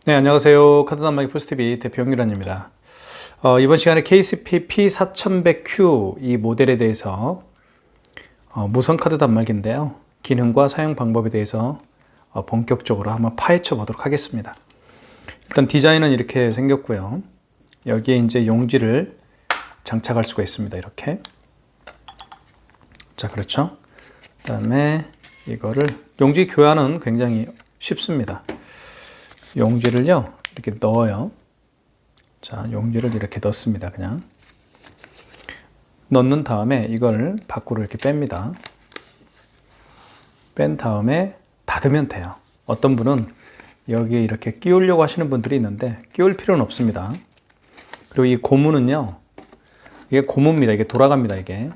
네, 안녕하세요. 카드 단말기 플스TV 대표 영유란입니다. 이번 시간에 KCP P4100Q 이 모델에 대해서 무선 카드 단말기인데요. 기능과 사용 방법에 대해서 본격적으로 한번 파헤쳐 보도록 하겠습니다. 일단 디자인은 이렇게 생겼고요. 여기에 이제 용지를 장착할 수가 있습니다. 이렇게. 자, 그렇죠. 그 다음에 이거를 용지 교환은 굉장히 쉽습니다. 용지를요 이렇게 넣어요. 자, 용지를 이렇게 넣습니다. 그냥 넣는 다음에 이걸 밖으로 이렇게 뺍니다. 뺀 다음에 닫으면 돼요. 어떤 분은 여기에 이렇게 끼우려고 하시는 분들이 있는데 끼울 필요는 없습니다. 그리고 이 고무는요, 이게 고무입니다. 이게 돌아갑니다. 이게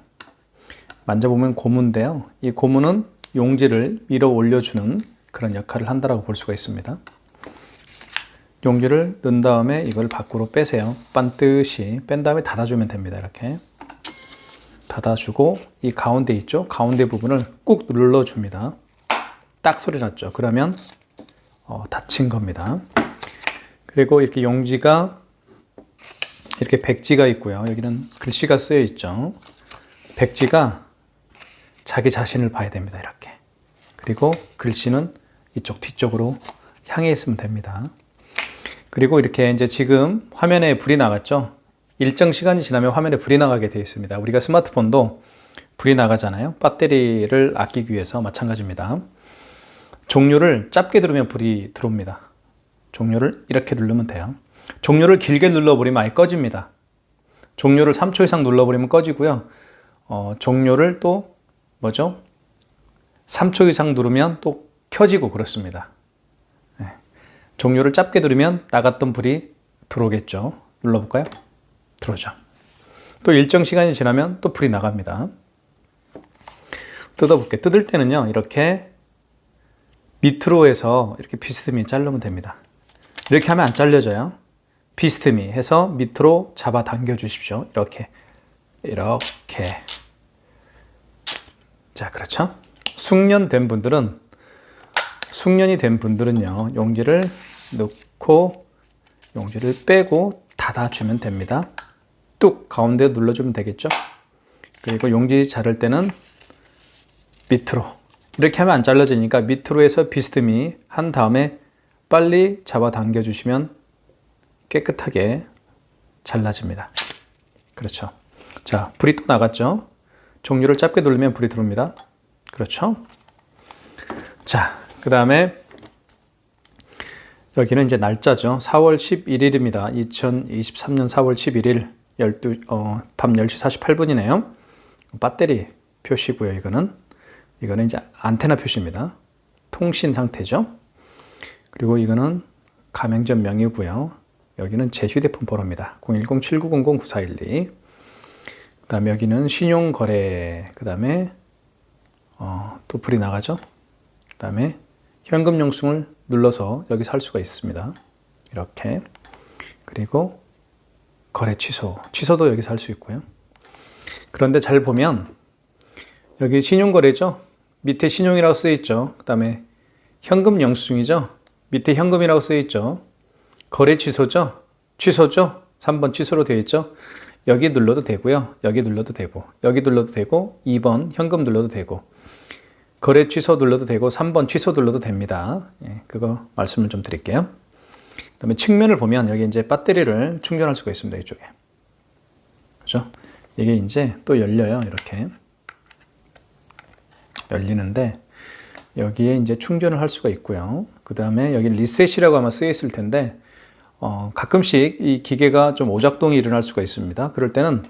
만져보면 고무인데요, 이 고무는 용지를 밀어 올려주는 그런 역할을 한다고 볼 수가 있습니다. 용지를 넣은 다음에 이걸 밖으로 빼세요. 반드시 뺀 다음에 닫아주면 됩니다. 이렇게 닫아주고 이 가운데 있죠? 가운데 부분을 꾹 눌러줍니다. 딱 소리 났죠? 그러면 닫힌 겁니다. 그리고 이렇게 용지가 이렇게 백지가 있고요. 여기는 글씨가 쓰여 있죠. 백지가 자기 자신을 봐야 됩니다. 이렇게. 그리고 글씨는 이쪽 뒤쪽으로 향해 있으면 됩니다. 그리고 이렇게 이제 지금 화면에 불이 나갔죠. 일정 시간이 지나면 화면에 불이 나가게 되어 있습니다. 우리가 스마트폰도 불이 나가잖아요. 배터리를 아끼기 위해서 마찬가지입니다. 종료를 짧게 누르면 불이 들어옵니다. 종료를 이렇게 누르면 돼요. 종료를 길게 눌러버리면 아예 꺼집니다. 종료를 3초 이상 눌러버리면 꺼지고요. 종료를 또 뭐죠? 3초 이상 누르면 또 켜지고 그렇습니다. 종료를 짧게 누르면 나갔던 불이 들어오겠죠. 눌러볼까요? 들어오죠. 또 일정 시간이 지나면 또 불이 나갑니다. 뜯어볼게요. 뜯을 때는요, 이렇게 밑으로 해서 이렇게 비스듬히 자르면 됩니다. 이렇게 하면 안 잘려져요. 비스듬히 해서 밑으로 잡아 당겨 주십시오. 이렇게. 자, 그렇죠. 숙련이 된 분들은요, 용지를 넣고 용지를 빼고 닫아주면 됩니다. 뚝 가운데 눌러주면 되겠죠. 그리고 용지 자를 때는 밑으로 이렇게 하면 안 잘라지니까 밑으로 해서 비스듬히 한 다음에 빨리 잡아 당겨 주시면 깨끗하게 잘라집니다. 그렇죠. 자, 불이 또 나갔죠. 종료를 짧게 누르면 불이 들어옵니다. 그렇죠. 자, 그 다음에 여기는 이제 날짜죠. 4월 11일입니다. 2023년 4월 11일 밤 10시 48분이네요. 배터리 표시고요. 이거는 이제 안테나 표시입니다. 통신 상태죠. 그리고 이거는 가맹점 명이고요. 여기는 제 휴대폰 번호입니다. 010-7900-9412. 그 다음에 여기는 신용거래. 그 다음에 또 불이 나가죠. 그 다음에 현금 영수증을 눌러서 여기서 할 수가 있습니다. 이렇게. 그리고 거래 취소도 여기서 할 수 있고요. 그런데 잘 보면 여기 신용거래죠. 밑에 신용이라고 쓰여 있죠. 그 다음에 현금 영수증이죠. 밑에 현금이라고 쓰여 있죠. 거래 취소죠. 3번 취소로 되어 있죠. 여기 눌러도 되고요. 여기 눌러도 되고, 여기 눌러도 되고, 2번 현금 눌러도 되고, 거래 취소 눌러도 되고, 3번 취소 눌러도 됩니다. 그거 말씀을 좀 드릴게요. 그 다음에 측면을 보면 여기 이제 배터리를 충전할 수가 있습니다. 이쪽에. 그죠? 이게 이제 또 열려요. 이렇게. 열리는데, 여기에 이제 충전을 할 수가 있고요. 그 다음에 여기 리셋이라고 아마 쓰여 있을 텐데, 가끔씩 이 기계가 좀 오작동이 일어날 수가 있습니다. 그럴 때는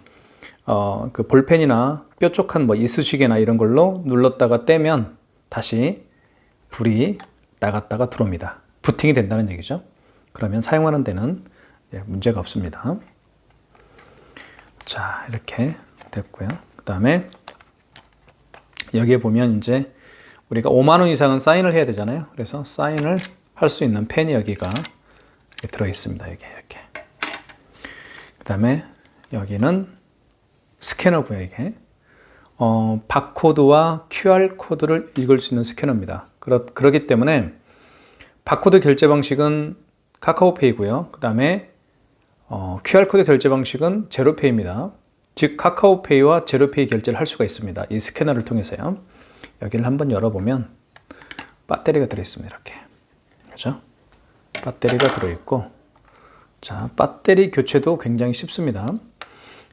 그 볼펜이나 뾰족한 이쑤시개나 이런 걸로 눌렀다가 떼면 다시 불이 나갔다가 들어옵니다. 부팅이 된다는 얘기죠. 그러면 사용하는 데는 문제가 없습니다. 자, 이렇게 됐고요. 그 다음에 여기에 보면 이제 우리가 5만 원 이상은 사인을 해야 되잖아요. 그래서 사인을 할 수 있는 펜이 여기가 들어 있습니다. 여기 이렇게. 그 다음에 여기는 스캐너고요. 이게 바코드와 QR 코드를 읽을 수 있는 스캐너입니다. 그렇기 때문에 바코드 결제 방식은 카카오페이고요. 그 다음에 QR코드 결제 방식은 제로페이입니다. 즉 카카오페이와 제로페이 결제를 할 수가 있습니다. 이 스캐너를 통해서요. 여기를 한번 열어보면 배터리가 들어있습니다. 이렇게. 그죠? 배터리가 들어있고, 자, 배터리 교체도 굉장히 쉽습니다.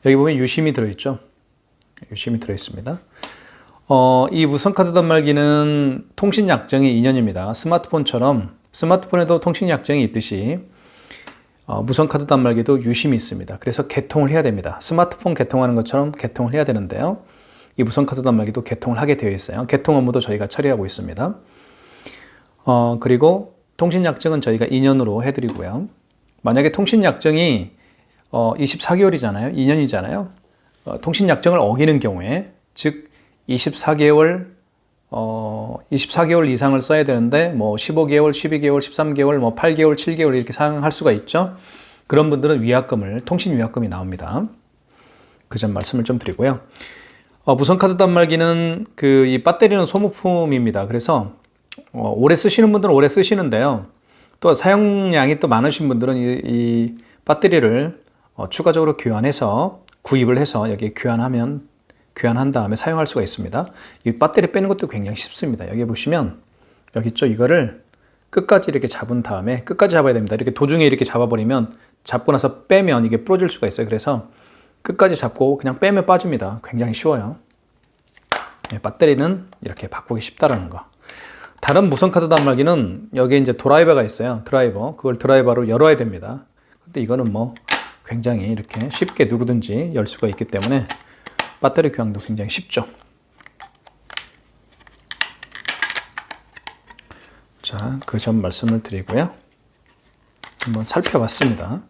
여기 보면 유심이 들어있죠. 유심이 들어있습니다. 이 무선카드 단말기는 통신 약정이 2년입니다. 스마트폰처럼 스마트폰에도 통신 약정이 있듯이 무선카드 단말기도 유심이 있습니다. 그래서 개통을 해야 됩니다. 스마트폰 개통하는 것처럼 개통을 해야 되는데요. 이 무선카드 단말기도 개통을 하게 되어 있어요. 개통 업무도 저희가 처리하고 있습니다. 그리고 통신 약정은 저희가 2년으로 해드리고요. 만약에 통신 약정이 24개월이잖아요. 2년이잖아요. 통신 약정을 어기는 경우에, 즉 24개월 이상을 써야 되는데 뭐 15개월, 12개월, 13개월, 뭐 8개월, 7개월 이렇게 사용할 수가 있죠. 그런 분들은 위약금을, 통신 위약금이 나옵니다. 그 점 말씀을 좀 드리고요. 무선카드 단말기는 이 배터리는 소모품입니다. 그래서 오래 쓰시는 분들은 오래 쓰시는데요. 또 사용량이 또 많으신 분들은 이 배터리를 추가적으로 교환해서 구입을 해서 여기에 교환한 다음에 사용할 수가 있습니다. 이 배터리 빼는 것도 굉장히 쉽습니다. 여기 보시면 여기 있죠. 이거를 끝까지 이렇게 잡은 다음에 끝까지 잡아야 됩니다. 이렇게 도중에 이렇게 잡아버리면 잡고 나서 빼면 이게 부러질 수가 있어요. 그래서 끝까지 잡고 그냥 빼면 빠집니다. 굉장히 쉬워요. 배터리는 이렇게 바꾸기 쉽다라는 거. 다른 무선카드 단말기는 여기에 이제 드라이버가 있어요. 드라이버. 그걸 드라이버로 열어야 됩니다. 근데 이거는 뭐 굉장히 이렇게 쉽게 누구든지 열 수가 있기 때문에 배터리 교환도 굉장히 쉽죠. 자, 그 점 말씀을 드리고요. 한번 살펴봤습니다.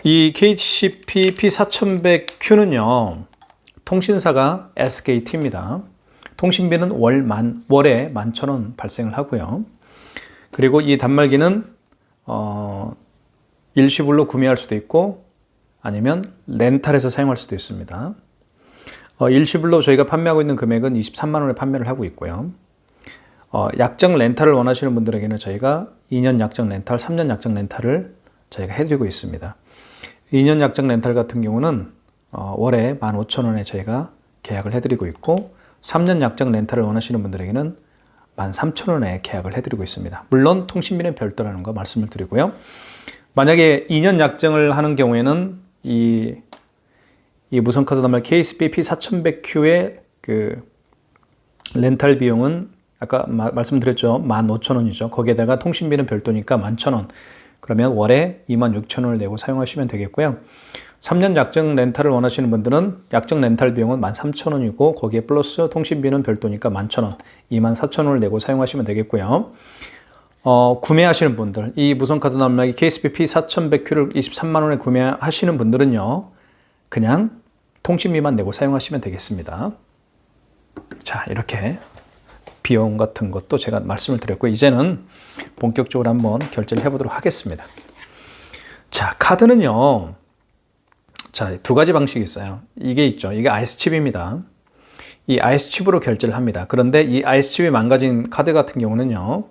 이 KCP P4100Q는요, 통신사가 SKT입니다. 통신비는 월에 11,000원 발생을 하고요. 그리고 이 단말기는 일시불로 구매할 수도 있고 아니면 렌탈해서 사용할 수도 있습니다. 일시불로 저희가 판매하고 있는 금액은 23만 원에 판매를 하고 있고요. 약정 렌탈을 원하시는 분들에게는 저희가 2년 약정 렌탈, 3년 약정 렌탈을 저희가 해드리고 있습니다. 2년 약정 렌탈 같은 경우는 월에 15,000원에 저희가 계약을 해드리고 있고 3년 약정 렌탈을 원하시는 분들에게는 13,000원에 계약을 해드리고 있습니다. 물론 통신비는 별도라는 거 말씀을 드리고요. 만약에 2년 약정을 하는 경우에는 이 무선카드 단말 KCP P4100Q의 그 렌탈 비용은 아까 말씀드렸죠. 15,000원이죠. 거기에다가 통신비는 별도니까 11,000원. 그러면 월에 26,000원을 내고 사용하시면 되겠고요. 3년 약정 렌탈을 원하시는 분들은 약정 렌탈 비용은 13,000원이고 거기에 플러스 통신비는 별도니까 11,000원, 24,000원을 내고 사용하시면 되겠고요. 구매하시는 분들, 이 무선카드 단말기 KCP P4100Q를 23만 원에 구매하시는 분들은요, 그냥 통신비만 내고 사용하시면 되겠습니다. 자, 이렇게 비용 같은 것도 제가 말씀을 드렸고 이제는 본격적으로 한번 결제를 해보도록 하겠습니다. 자, 카드는요, 자, 두 가지 방식이 있어요. 이게 있죠. 이게 IC칩입니다. 이 IC칩으로 결제를 합니다. 그런데 이 IC칩이 망가진 카드 같은 경우는요,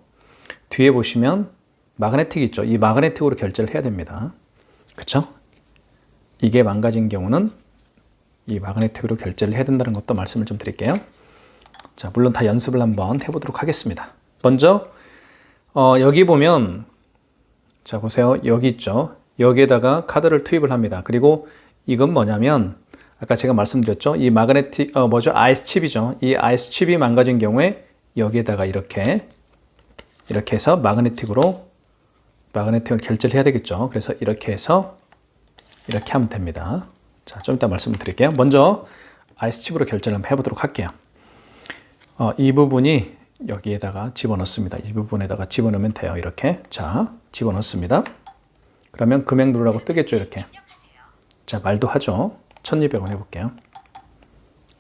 뒤에 보시면 마그네틱이 있죠. 이 마그네틱으로 결제를 해야 됩니다. 그렇죠? 이게 망가진 경우는 이 마그네틱으로 결제를 해야 된다는 것도 말씀을 좀 드릴게요. 자, 물론 다 연습을 한번 해보도록 하겠습니다. 먼저 여기 보면 자, 보세요. 여기 있죠. 여기에다가 카드를 투입을 합니다. 그리고 이건 뭐냐면 아까 제가 말씀드렸죠. 이 마그네틱 아이스칩이죠. 이 아이스칩이 망가진 경우에 여기에다가 이렇게 해서 마그네틱을 결제를 해야 되겠죠. 그래서 이렇게 해서 이렇게 하면 됩니다. 자, 좀 이따 말씀을 드릴게요. 먼저 아이스칩으로 결제를 한번 해보도록 할게요. 이 부분이 여기에다가 집어넣습니다. 이 부분에다가 집어넣으면 돼요. 이렇게. 자, 집어넣습니다. 그러면 금액 누르라고 뜨겠죠. 이렇게. 자, 말도 하죠. 1,200원 해볼게요.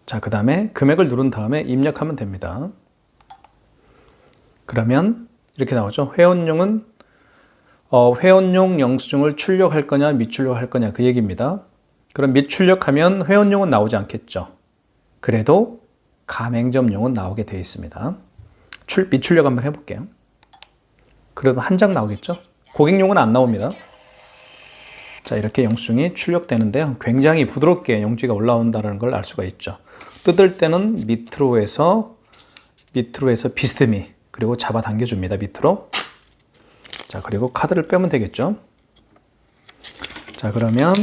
자, 그 다음에 금액을 누른 다음에 입력하면 됩니다. 그러면 이렇게 나오죠. 회원용은 회원용 영수증을 출력할 거냐 미출력할 거냐 그 얘기입니다. 그럼 미출력하면 회원용은 나오지 않겠죠. 그래도 가맹점용은 나오게 되어 있습니다. 미출력 한번 해볼게요. 그러면 한 장 나오겠죠. 고객용은 안 나옵니다. 자, 이렇게 영수증이 출력되는데요. 굉장히 부드럽게 용지가 올라온다는 걸 알 수가 있죠. 뜯을 때는 밑으로 해서 비스듬히 그리고 잡아당겨 줍니다. 밑으로. 자, 그리고 카드를 빼면 되겠죠. 자, 그러면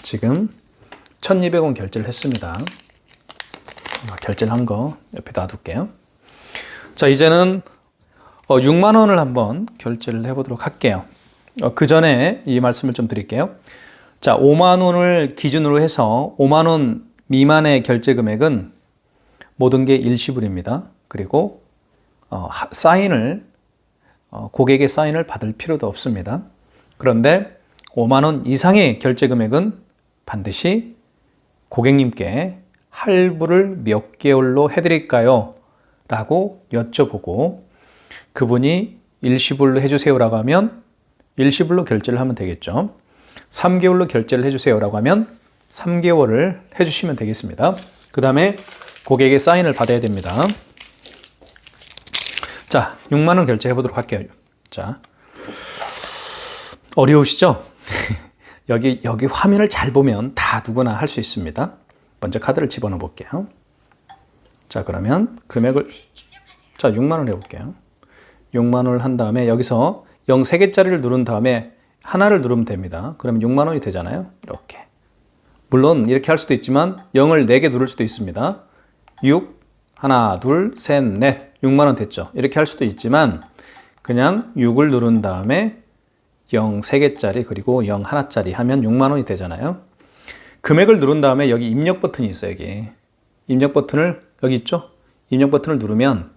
지금 1200원 결제를 했습니다. 결제를 한 거 옆에 놔둘게요. 자, 이제는 6만 원을 한번 결제를 해보도록 할게요. 그 전에 이 말씀을 좀 드릴게요. 자, 5만 원을 기준으로 해서 5만 원 미만의 결제 금액은 모든 게 일시불입니다. 그리고 고객의 사인을 받을 필요도 없습니다. 그런데 5만 원 이상의 결제 금액은 반드시 고객님께 할부를 몇 개월로 해드릴까요? 라고 여쭤보고 그분이 일시불로 해주세요라고 하면 일시불로 결제를 하면 되겠죠. 3개월로 결제를 해주세요라고 하면 3개월을 해주시면 되겠습니다. 그 다음에 고객의 사인을 받아야 됩니다. 자, 6만 원 결제해 보도록 할게요. 자, 어려우시죠? 여기 화면을 잘 보면 다 누구나 할 수 있습니다. 먼저 카드를 집어넣어 볼게요. 자, 그러면 금액을 6만 원 해볼게요. 6만 원을 한 다음에 여기서 0 3개짜리를 누른 다음에 하나를 누르면 됩니다. 그러면 6만 원이 되잖아요. 이렇게. 물론 이렇게 할 수도 있지만 0을 4개 누를 수도 있습니다. 6, 하나, 둘, 셋, 넷. 6만 원 됐죠. 이렇게 할 수도 있지만 그냥 6을 누른 다음에 0 3개짜리 그리고 0 하나짜리 하면 6만 원이 되잖아요. 금액을 누른 다음에 여기 입력 버튼이 있어요. 여기 입력 버튼을 여기 있죠. 입력 버튼을 누르면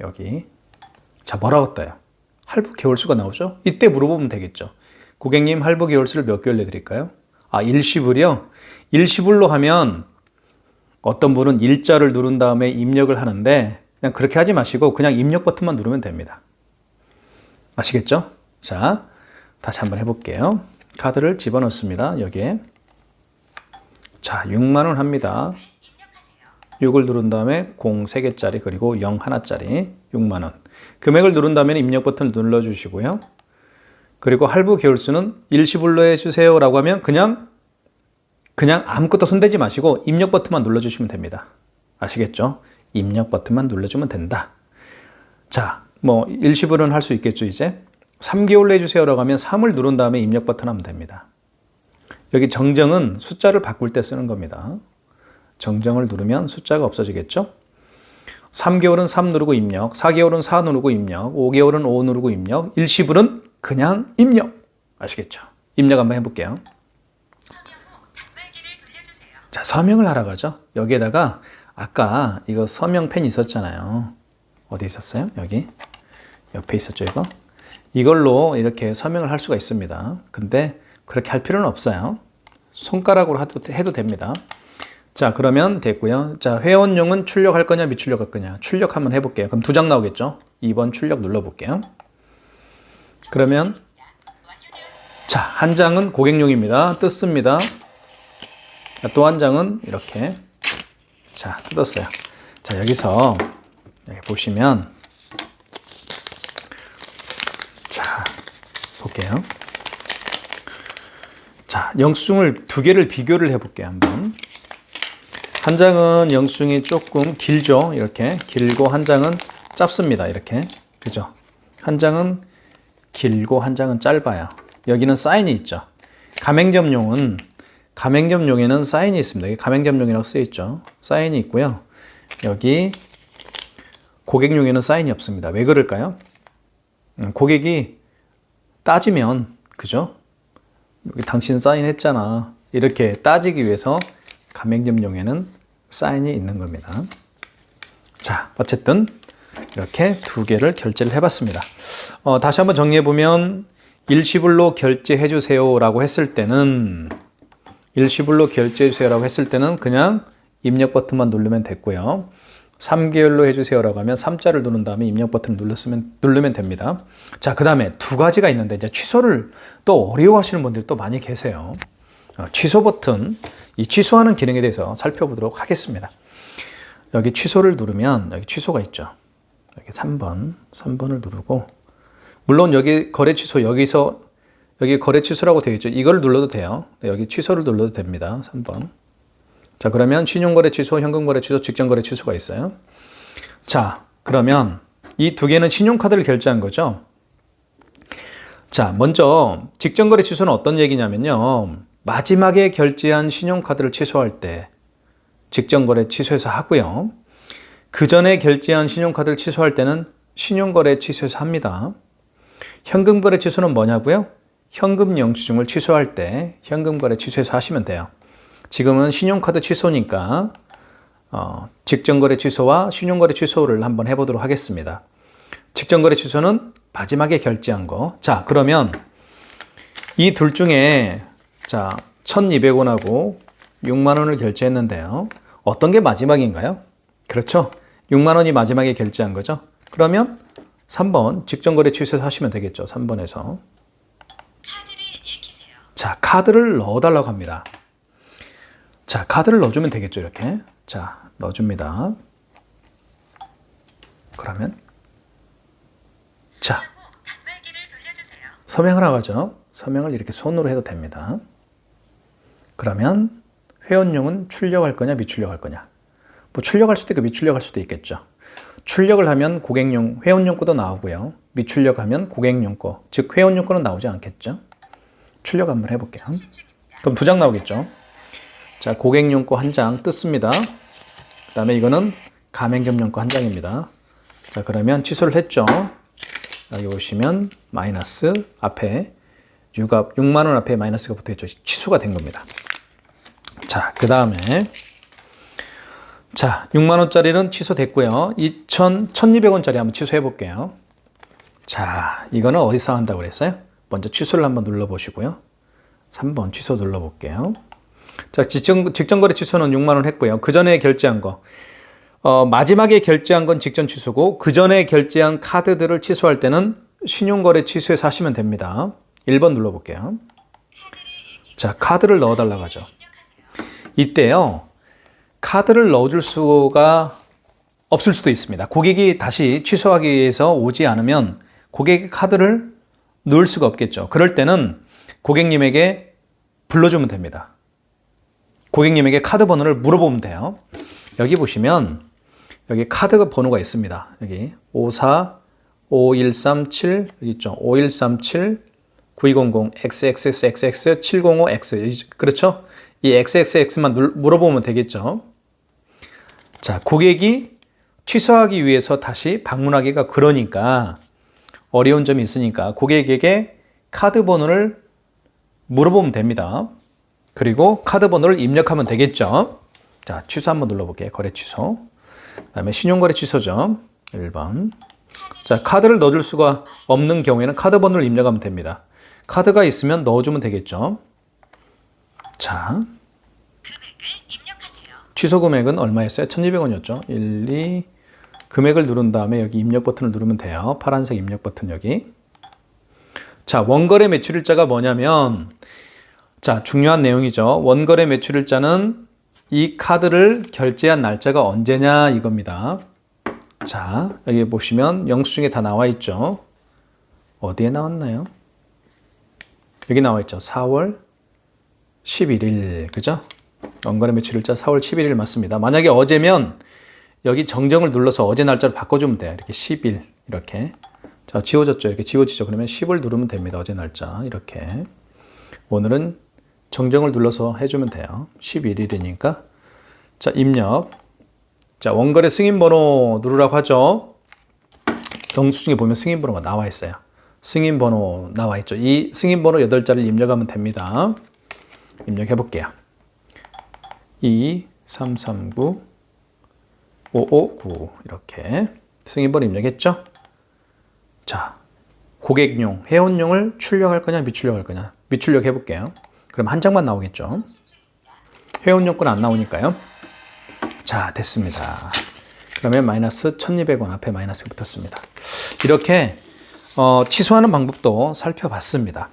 여기 자, 뭐라고 떠요? 할부 개월수가 나오죠. 이때 물어보면 되겠죠. 고객님, 할부 개월수를 몇 개월 내드릴까요? 일시불이요? 일시불로 하면 어떤 분은 일자를 누른 다음에 입력을 하는데 그냥 그렇게 하지 마시고 그냥 입력 버튼만 누르면 됩니다. 아시겠죠? 자, 다시 한번 해볼게요. 카드를 집어넣습니다. 여기에. 자, 6만 원 합니다. 6을 누른 다음에 0 3개짜리 그리고 0 하나짜리 6만 원. 금액을 누른 다음에 입력 버튼을 눌러주시고요. 그리고 할부 개월수는 일시불로 해주세요 라고 하면 그냥 아무것도 손대지 마시고 입력 버튼만 눌러주시면 됩니다. 아시겠죠? 입력 버튼만 눌러주면 된다. 자, 일시불은 할 수 있겠죠, 이제. 3개월로 해주세요 라고 하면 3을 누른 다음에 입력 버튼 하면 됩니다. 여기 정정은 숫자를 바꿀 때 쓰는 겁니다. 정정을 누르면 숫자가 없어지겠죠? 3개월은 3 누르고 입력, 4개월은 4 누르고 입력, 5개월은 5 누르고 입력, 일시불은 그냥 입력. 아시겠죠? 입력 한번 해볼게요. 자, 서명을 하러 가죠. 여기에다가 아까 이거 서명펜 있었잖아요. 어디 있었어요? 여기 옆에 있었죠, 이거? 이걸로 이렇게 서명을 할 수가 있습니다. 근데 그렇게 할 필요는 없어요. 손가락으로 해도 됩니다. 자, 그러면 됐고요. 자, 회원용은 출력할 거냐 미출력할 거냐. 출력 한번 해볼게요. 그럼 2장 나오겠죠? 2번 출력 눌러볼게요. 그러면 자, 한 장은 고객용입니다. 뜯습니다. 또 한 장은 이렇게 자, 뜯었어요. 자, 여기서 여기 보시면 자, 볼게요. 자, 영수증을 2개를 비교를 해볼게요. 한번. 한 장은 영수증이 조금 길죠. 이렇게 길고 한 장은 짧습니다. 이렇게. 그죠? 한 장은 길고 한 장은 짧아요. 여기는 사인이 있죠. 가맹점용에는 사인이 있습니다. 여기 가맹점용이라고 쓰여 있죠. 사인이 있고요. 여기 고객용에는 사인이 없습니다. 왜 그럴까요? 고객이 따지면, 그죠? 여기 당신 사인했잖아. 이렇게 따지기 위해서 가맹점용에는 사인이 있는 겁니다. 자, 어쨌든 이렇게 2개를 결제를 해봤습니다. 다시 한번 정리해보면 일시불로 결제해주세요 라고 했을 때는 그냥 입력 버튼만 누르면 됐고요. 3개월로 해주세요 라고 하면 3자를 누른 다음에 입력 버튼을 누르면 됩니다. 자, 그 다음에 2가지가 있는데 이제 취소를 또 어려워하시는 분들이 또 많이 계세요. 취소 버튼, 이 취소하는 기능에 대해서 살펴보도록 하겠습니다. 여기 취소를 누르면 여기 취소가 있죠. 여기 3번을 누르고 물론 여기 거래 취소 여기 거래 취소라고 되어 있죠. 이걸 눌러도 돼요. 여기 취소를 눌러도 됩니다. 3번. 자, 그러면 신용거래 취소, 현금거래 취소, 직전거래 취소가 있어요. 자, 그러면 이 두 개는 신용카드를 결제한 거죠. 자, 먼저 직전거래 취소는 어떤 얘기냐면요. 마지막에 결제한 신용카드를 취소할 때 직전거래 취소해서 하고요. 그 전에 결제한 신용카드를 취소할 때는 신용거래 취소해서 합니다. 현금거래 취소는 뭐냐고요? 현금 영수증을 취소할 때 현금거래 취소해서 하시면 돼요. 지금은 신용카드 취소니까 직전거래 취소와 신용거래 취소를 한번 해보도록 하겠습니다. 직전거래 취소는 마지막에 결제한 거. 자, 그러면 이 둘 중에 자 1,200원하고 6만 원을 결제했는데요. 어떤 게 마지막인가요? 그렇죠. 6만 원이 마지막에 결제한 거죠. 그러면 3번 직전거래 취소해서 하시면 되겠죠. 3번에서. 자, 카드를 넣어달라고 합니다. 자, 카드를 넣어주면 되겠죠. 이렇게. 자, 넣어줍니다. 그러면 자, 서명을 하죠. 서명을 이렇게 손으로 해도 됩니다. 그러면 회원용은 출력할 거냐 미출력할 거냐. 뭐 출력할 수도 있고 미출력할 수도 있겠죠. 출력을 하면 고객용, 회원용 거도 나오고요. 미출력하면 고객용 거, 즉 회원용 거는 나오지 않겠죠. 출력 한번 해볼게요. 그럼 2장 나오겠죠. 자, 고객용 거 1장 뜯습니다. 그 다음에 이거는 가맹점용 거 1장입니다. 자, 그러면 취소를 했죠. 여기 보시면 마이너스 앞에 6만 원 앞에 마이너스가 붙어있죠. 취소가 된 겁니다. 자, 그 다음에 자, 6만 원짜리는 취소됐고요. 1,200원짜리 한번 취소해 볼게요. 자, 이거는 어디서 한다고 그랬어요? 먼저 취소를 한번 눌러보시고요. 3번 취소 눌러볼게요. 자, 직전거래 취소는 6만 원 했고요. 그 전에 결제한 거. 마지막에 결제한 건 직전 취소고 그 전에 결제한 카드들을 취소할 때는 신용거래 취소해서 하시면 됩니다. 1번 눌러볼게요. 자, 카드를 넣어달라고 하죠. 이때요. 카드를 넣어줄 수가 없을 수도 있습니다. 고객이 다시 취소하기 위해서 오지 않으면 고객의 카드를 넣을 수가 없겠죠. 그럴 때는 고객님에게 불러주면 됩니다. 고객님에게 카드 번호를 물어보면 돼요. 여기 보시면 여기 카드 번호가 있습니다. 여기 545137 여기 있죠. 5137 9200 XXXX 705X 그렇죠? 이 XXX만 물어보면 되겠죠. 자, 고객이 취소하기 위해서 다시 방문하기가 그러니까 어려운 점이 있으니까 고객에게 카드 번호를 물어보면 됩니다. 그리고 카드 번호를 입력하면 되겠죠. 자, 취소 한번 눌러볼게요. 거래 취소. 그 다음에 신용거래 취소죠. 1번. 자, 카드를 넣어줄 수가 없는 경우에는 카드 번호를 입력하면 됩니다. 카드가 있으면 넣어주면 되겠죠. 자, 취소 금액은 얼마였어요? 1,200원이었죠. 1, 2, 금액을 누른 다음에 여기 입력 버튼을 누르면 돼요. 파란색 입력 버튼 여기. 자, 원거래 매출일자가 뭐냐면 자, 중요한 내용이죠. 원거래 매출일자는 이 카드를 결제한 날짜가 언제냐 이겁니다. 자, 여기 보시면 영수증에 다 나와 있죠. 어디에 나왔나요? 여기 나와 있죠. 4월 11일. 그죠? 원거래 매출일자 4월 11일 맞습니다. 만약에 어제면 여기 정정을 눌러서 어제 날짜를 바꿔주면 돼요. 이렇게 10일 이렇게. 자, 지워졌죠. 이렇게 지워지죠. 그러면 10을 누르면 됩니다. 어제 날짜 이렇게. 오늘은 정정을 눌러서 해주면 돼요. 11일이니까. 자, 입력. 자, 원거래 승인번호 누르라고 하죠. 영수증에 보면 승인번호가 나와 있어요. 승인번호 나와 있죠. 이 승인번호 8자리를 입력하면 됩니다. 입력해 볼게요. 2339 559 이렇게 승인번호 입력했죠. 자, 고객용, 회원용을 출력할 거냐 미출력할 거냐. 미출력 해볼게요. 그럼 한 장만 나오겠죠. 회원용 건 안 나오니까요. 자, 됐습니다. 그러면 마이너스 1,200원 앞에 마이너스가 붙었습니다. 이렇게 취소하는 방법도 살펴봤습니다.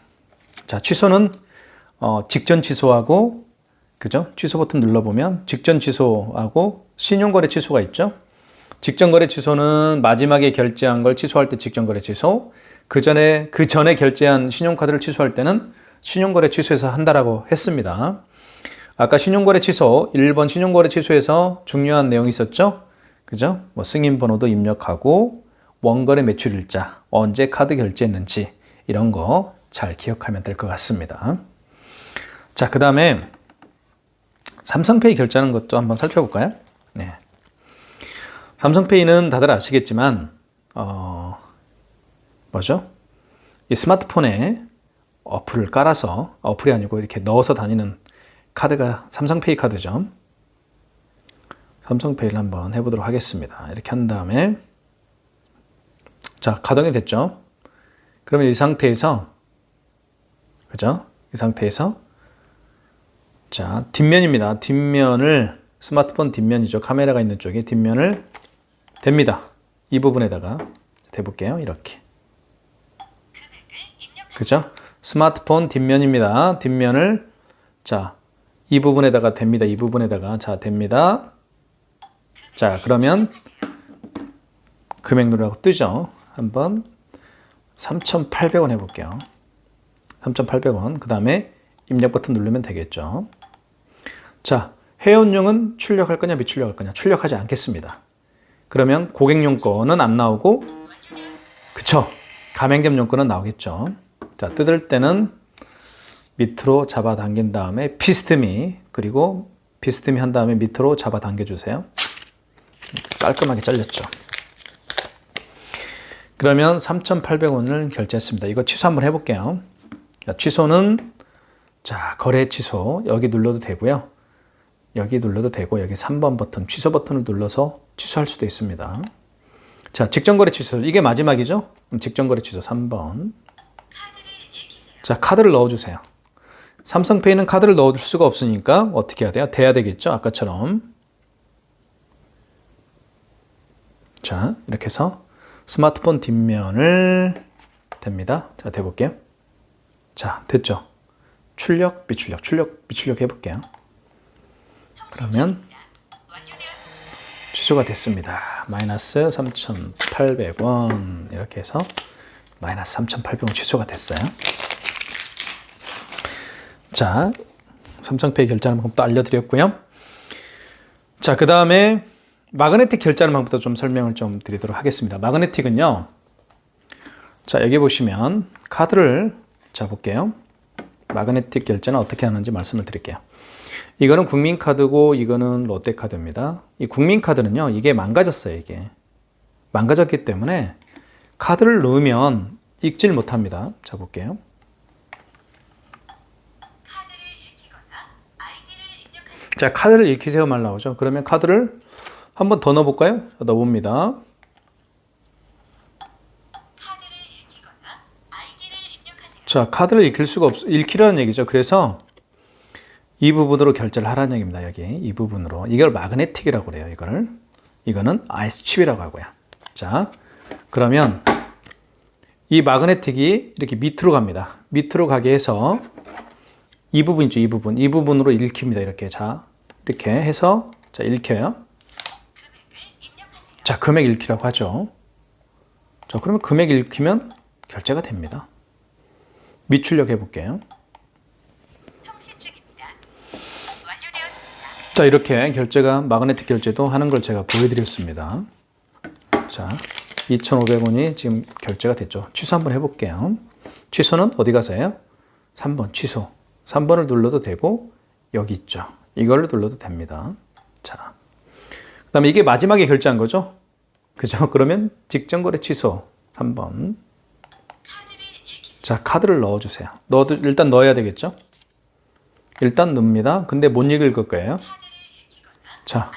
자, 취소는 직전 취소하고 그죠? 취소 버튼 눌러보면 직전 취소하고 신용거래 취소가 있죠. 직전거래 취소는 마지막에 결제한 걸 취소할 때 직전거래 취소, 그 전에 결제한 신용카드를 취소할 때는 신용거래 취소해서 한다라고 했습니다. 아까 신용거래 취소, 1번 신용거래 취소에서 중요한 내용이 있었죠? 그죠? 뭐 승인번호도 입력하고 원거래 매출일자, 언제 카드 결제했는지 이런 거 잘 기억하면 될 것 같습니다. 자, 그 다음에 삼성페이 결제하는 것도 한번 살펴볼까요? 네. 삼성페이는 다들 아시겠지만 뭐죠? 이 스마트폰에 어플을 깔아서, 어플이 아니고 이렇게 넣어서 다니는 카드가 삼성페이 카드죠. 삼성페이를 한번 해보도록 하겠습니다. 이렇게 한 다음에 자, 가동이 됐죠. 그러면 이 상태에서 그죠? 이 상태에서 자, 뒷면입니다. 뒷면을 스마트폰 뒷면이죠. 카메라가 있는 쪽에 뒷면을 댑니다. 이 부분에다가 대볼게요. 이렇게. 그죠? 스마트폰 뒷면입니다. 뒷면을 자, 이 부분에다가 댑니다. 이 부분에다가 자, 댑니다. 자, 그러면 금액 누르라고 뜨죠. 한번 3,800원 해볼게요. 3,800원. 그 다음에 입력 버튼 누르면 되겠죠. 자, 회원용은 출력할 거냐 미출력할 거냐? 출력하지 않겠습니다. 그러면 고객용 거는 안 나오고 그쵸? 가맹점 용건은 나오겠죠. 자, 뜯을 때는 밑으로 잡아당긴 다음에 비스듬히, 그리고 비스듬히 한 다음에 밑으로 잡아당겨 주세요. 깔끔하게 잘렸죠. 그러면 3,800원을 결제했습니다. 이거 취소 한번 해볼게요. 자, 취소는 자, 거래 취소 여기 눌러도 되고요. 여기 눌러도 되고 여기 3번 버튼 취소 버튼을 눌러서 취소할 수도 있습니다. 자, 직전거래 취소 이게 마지막이죠. 직전거래 취소 3번. 자, 카드를 넣어주세요. 삼성페이는 카드를 넣어줄 수가 없으니까 어떻게 해야 돼요? 돼야 되겠죠. 아까처럼. 자, 이렇게 해서 스마트폰 뒷면을 댑니다. 자, 대볼게요. 자, 됐죠. 출력, 비출력, 출력, 비출력 해볼게요. 그러면 취소가 됐습니다. 마이너스 3,800원 이렇게 해서 마이너스 3,800원 취소가 됐어요. 자, 삼성페이 결제하는 방법도 알려드렸고요. 자, 그 다음에 마그네틱 결제하는 방법도 좀 설명을 좀 드리도록 하겠습니다. 마그네틱은요. 자, 여기 보시면 카드를 잡을게요. 마그네틱 결제는 어떻게 하는지 말씀을 드릴게요. 이거는 국민카드고 이거는 롯데카드입니다. 이 국민카드는요. 이게 망가졌어요. 이게 망가졌기 때문에 카드를 넣으면 읽질 못합니다. 잡을게요. 자, 카드를 읽히세요 말 나오죠. 그러면 카드를 한 번 더 넣어볼까요? 넣어봅니다. 자, 카드를 읽히라는 얘기죠. 그래서 이 부분으로 결제를 하라는 얘기입니다. 여기 이 부분으로. 이걸 마그네틱이라고 그래요. 이거는 아이스 칩이라고 하고요. 자, 그러면 이 마그네틱이 이렇게 밑으로 갑니다. 밑으로 가게 해서 이 부분 있죠. 이 부분으로 읽힙니다. 이렇게. 자, 이렇게 해서 자, 읽혀요. 자, 금액 읽히라고 하죠. 자, 그러면 금액 읽히면 결제가 됩니다. 미출력 해볼게요. 자, 이렇게 결제가 마그네틱 결제도 하는 걸 제가 보여드렸습니다. 자, 2,500원이 지금 결제가 됐죠. 취소 한번 해볼게요. 취소는 어디 가서 해요? 3번 취소. 3번을 눌러도 되고 여기 있죠. 이걸로 눌러도 됩니다. 자, 그 다음에 이게 마지막에 결제한 거죠? 그죠? 그러면 직전거래 취소 3번. 자, 카드를 넣어주세요. 일단 넣어야 되겠죠? 일단 넣습니다. 근데 못 읽을 거예요. 자,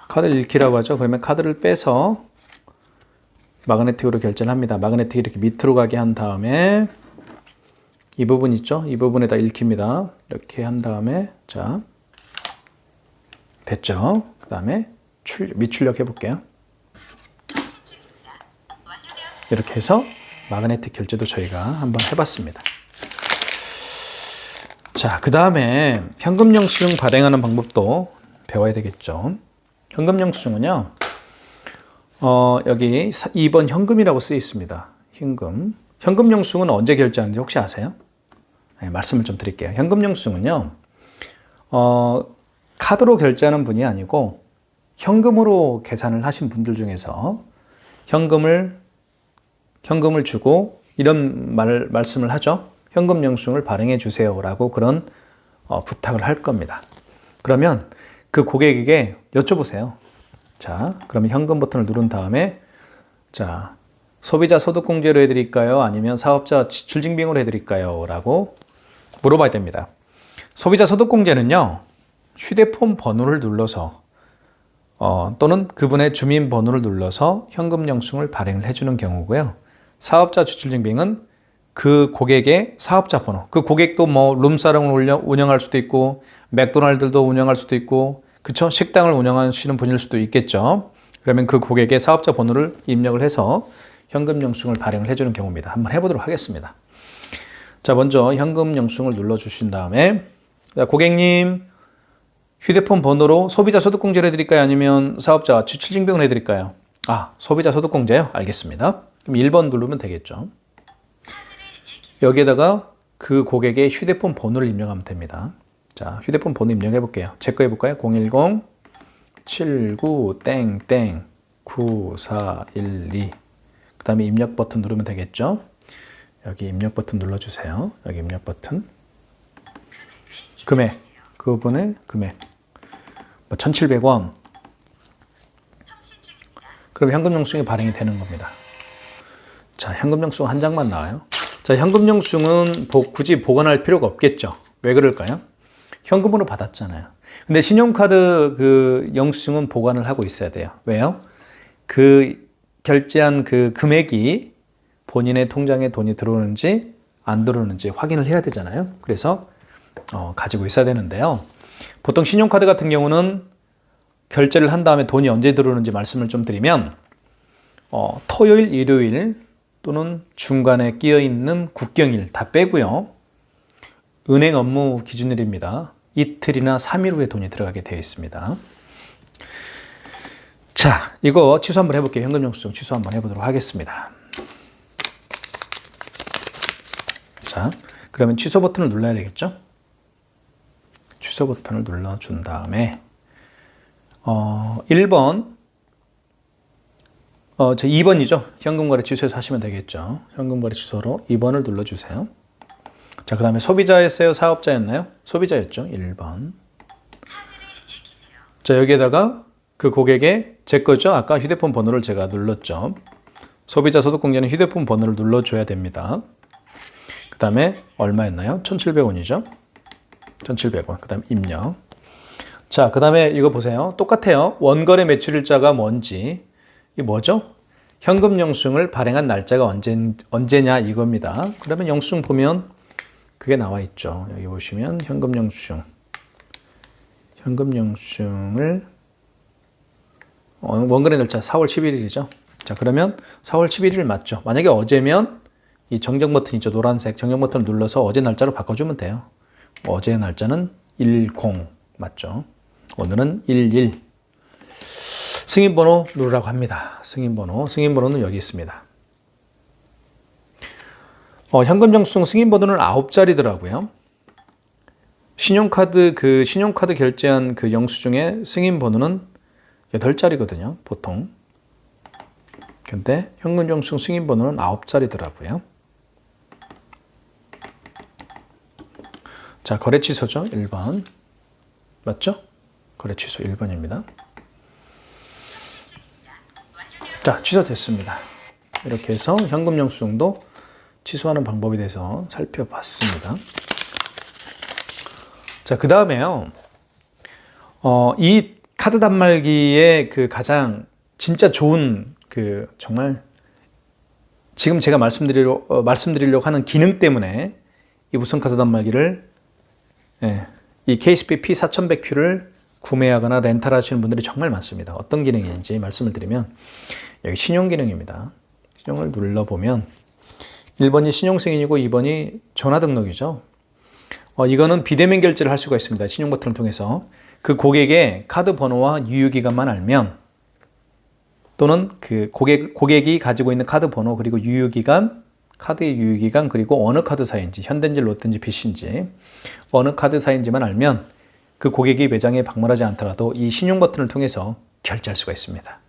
카드를 읽히라고 하죠. 그러면 카드를 빼서 마그네틱으로 결제를 합니다. 마그네틱이 이렇게 밑으로 가게 한 다음에 이 부분 있죠? 이 부분에다 읽힙니다. 이렇게 한 다음에 자, 됐죠? 그 다음에 미출력 해볼게요. 이렇게 해서 마그네틱 결제도 저희가 한번 해봤습니다. 자, 그 다음에 현금 영수증 발행하는 방법도 배워야 되겠죠. 현금 영수증은요, 여기 2번 현금이라고 쓰여 있습니다. 현금 영수증은 언제 결제하는지 혹시 아세요? 네, 말씀을 좀 드릴게요. 현금 영수증은요, 카드로 결제하는 분이 아니고 현금으로 계산을 하신 분들 중에서 현금을 주고 이런 말씀을 하죠. 현금 영수증을 발행해 주세요라고 그런 부탁을 할 겁니다. 그러면 그 고객에게 여쭤보세요. 자, 그러면 현금 버튼을 누른 다음에 자, 소비자 소득공제로 해드릴까요? 아니면 사업자 지출증빙으로 해드릴까요? 라고 물어봐야 됩니다. 소비자 소득공제는요, 휴대폰 번호를 눌러서 또는 그분의 주민번호를 눌러서 현금 영수증을 발행을 해주는 경우고요. 사업자 지출증빙은 그 고객의 사업자 번호, 그 고객도 뭐 룸사롱을 운영할 수도 있고 맥도날드도 운영할 수도 있고 그쵸? 식당을 운영하시는 분일 수도 있겠죠. 그러면 그 고객의 사업자 번호를 입력을 해서 현금 영수증을 발행을 해주는 경우입니다. 한번 해보도록 하겠습니다. 자, 먼저 현금 영수증을 눌러주신 다음에 고객님 휴대폰 번호로 소비자 소득공제를 해드릴까요? 아니면 사업자 지출증빙을 해드릴까요? 소비자 소득공제요? 알겠습니다. 그럼 1번 누르면 되겠죠. 여기에다가 그 고객의 휴대폰 번호를 입력하면 됩니다. 자, 휴대폰 번호 입력해 볼게요. 제 거 해볼까요? 010-79-9412. 그 다음에 입력 버튼 누르면 되겠죠. 여기 입력 버튼 눌러주세요. 여기 입력 버튼. 금액. 그분의 금액. 1,700원. 그럼 현금 영수증이 발행이 되는 겁니다. 자, 현금 영수증 한 장만 나와요. 자, 현금 영수증은 굳이 보관할 필요가 없겠죠. 왜 그럴까요? 현금으로 받았잖아요. 근데 신용카드 그 영수증은 보관을 하고 있어야 돼요. 왜요? 그 결제한 그 금액이 본인의 통장에 돈이 들어오는지 안 들어오는지 확인을 해야 되잖아요. 그래서 가지고 있어야 되는데요. 보통 신용카드 같은 경우는 결제를 한 다음에 돈이 언제 들어오는지 말씀을 좀 드리면 토요일, 일요일 또는 중간에 끼어 있는 국경일 다 빼고요. 은행 업무 기준일입니다. 이틀이나 3일 후에 돈이 들어가게 되어 있습니다. 자, 이거 취소 한번 해볼게요. 현금 영수증 취소 한번 해보도록 하겠습니다. 자, 그러면 취소 버튼을 눌러야 되겠죠? 취소 버튼을 눌러준 다음에 1번 2번이죠. 현금거래 취소해서 하시면 되겠죠. 현금거래 취소로 2번을 눌러주세요. 자, 그 다음에 소비자였어요? 사업자였나요? 소비자였죠. 1번. 자, 여기에다가 그 고객의 제 거죠. 아까 휴대폰 번호를 제가 눌렀죠. 소비자 소득공제는 휴대폰 번호를 눌러줘야 됩니다. 그 다음에 얼마였나요? 1,700원이죠. 1,700원. 그 다음 입력. 자, 그 다음에 이거 보세요. 똑같아요. 원거래 매출일자가 뭔지. 이게 뭐죠? 현금 영수증을 발행한 날짜가 언제냐 이겁니다. 그러면 영수증 보면 그게 나와 있죠. 여기 보시면 현금 영수증을 원거래 날짜 4월 11일이죠. 자, 그러면 4월 11일 맞죠? 만약에 어제면 이 정정 버튼 있죠. 노란색 정정 버튼을 눌러서 어제 날짜로 바꿔주면 돼요. 어제 날짜는 10 맞죠? 오늘은 11. 승인번호 누르라고 합니다. 승인번호는 여기 있습니다. 현금 영수증 승인번호는 9자리더라고요. 신용카드 결제한 그 영수증의 승인번호는 8자리거든요, 보통. 근데 현금 영수증 승인번호는 9자리더라고요. 자, 거래 취소죠, 1번. 맞죠? 거래 취소 1번입니다. 자, 취소됐습니다. 이렇게 해서 현금 영수증도 취소하는 방법에 대해서 살펴봤습니다. 자, 그 다음에요. 이 카드 단말기의 그 가장 진짜 좋은 정말 지금 제가 말씀드리려고 하는 기능 때문에 이 무선 카드 단말기를 이 KCP P4100Q를 구매하거나 렌탈하시는 분들이 정말 많습니다. 어떤 기능인지 말씀을 드리면 여기 신용 기능입니다. 신용을 눌러보면 1번이 신용승인이고 2번이 전화등록이죠. 이거는 비대면 결제를 할 수가 있습니다. 신용 버튼을 통해서 그 고객의 카드 번호와 유효기간만 알면 또는 그 고객이 가지고 있는 카드 번호, 그리고 유효기간, 카드의 유효기간, 그리고 어느 카드사인지, 현대인지 롯데인지 BC인지 어느 카드사인지만 알면 그 고객이 매장에 방문하지 않더라도 이 신용 버튼을 통해서 결제할 수가 있습니다.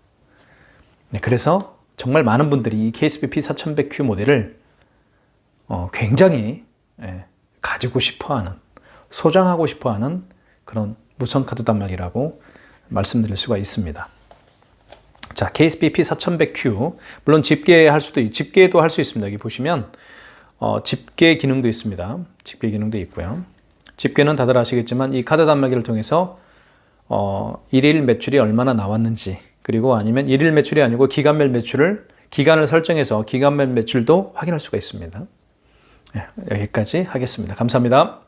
네, 그래서 정말 많은 분들이 이 KSB P4100Q 모델을 굉장히 가지고 싶어하는, 소장하고 싶어하는 그런 무선 카드 단말기라고 말씀드릴 수가 있습니다. 자, KSB P4100Q, 물론 집계도 할 수 있습니다. 여기 보시면 집계 기능도 있습니다. 집계 기능도 있고요. 집계는 다들 아시겠지만 이 카드 단말기를 통해서 일일 매출이 얼마나 나왔는지, 그리고 아니면 일일 매출이 아니고 기간별 매출을 기간을 설정해서 기간별 매출도 확인할 수가 있습니다. 여기까지 하겠습니다. 감사합니다.